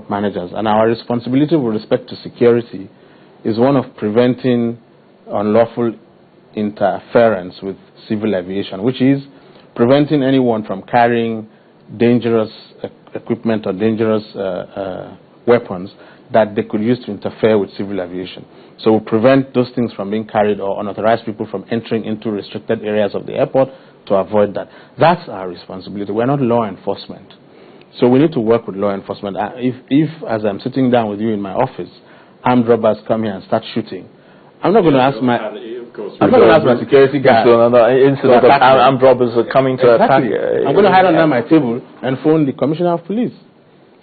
managers. And our responsibility with respect to security is one of preventing unlawful interference with civil aviation, which is preventing anyone from carrying dangerous equipment or dangerous weapons that they could use to interfere with civil aviation. So we prevent those things from being carried, or unauthorized people from entering into restricted areas of the airport to avoid that. That's our responsibility. We're not law enforcement. So we need to work with law enforcement. If as I'm sitting down with you in my office, armed robbers come here and start shooting, I'm not going to ask my... I'm not going to ask my security guy. So another incident of armed robbers are coming to attack. I'm going to hide under my table and phone the commissioner of police,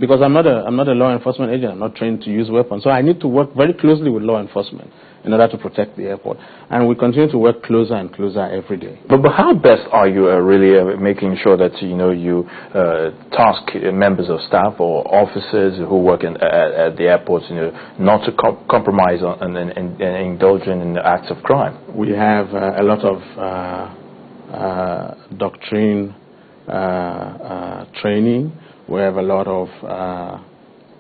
because I'm not a law enforcement agent. I'm not trained to use weapons. So I need to work very closely with law enforcement in order to protect the airport. And we continue to work closer and closer every day. But how best are you really making sure that you task members of staff or officers who work at the airports not to compromise on and indulge in acts of crime? We have a lot of doctrine training. We have a lot of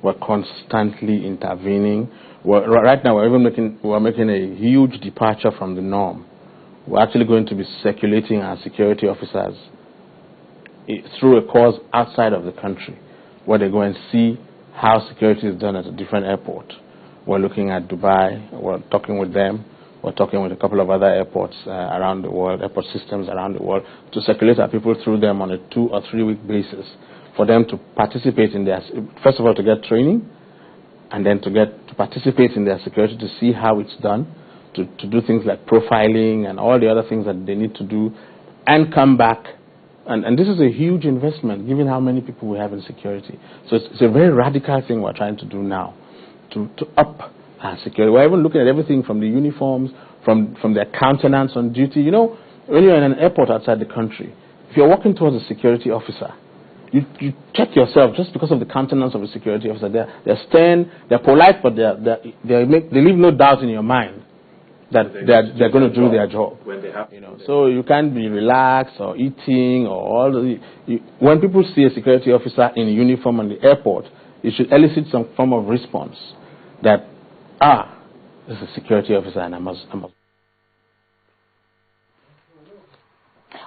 we're constantly intervening. Right now, we're making a huge departure from the norm. We're actually going to be circulating our security officers through a course outside of the country, where they go and see how security is done at a different airport. We're looking at Dubai. We're talking with them. We're talking with a couple of other airports around the world, airport systems around the world, to circulate our people through them on a 2 or 3 week basis, for them to participate in their, first of all, to get training, and then to participate in their security, to see how it's done, to do things like profiling and all the other things that they need to do, and come back. And this is a huge investment, given how many people we have in security. So it's a very radical thing we're trying to do now, to up our security. We're even looking at everything from the uniforms, from their countenance on duty. You know, when you're in an airport outside the country, if you're walking towards a security officer, you check yourself just because of the countenance of a security officer. They're stern, they're polite, but they leave no doubt in your mind that they're going to do their job. When they have, so you can't be relaxed or eating or all the. When people see a security officer in uniform on the airport, it should elicit some form of response that this is a security officer, and I must.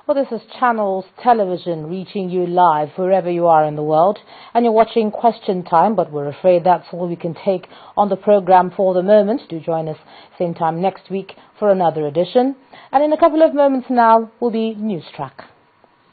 Well, this is Channels Television reaching you live wherever you are in the world. And you're watching Question Time, but we're afraid that's all we can take on the program for the moment. Do join us same time next week for another edition. And in a couple of moments now will be News Track.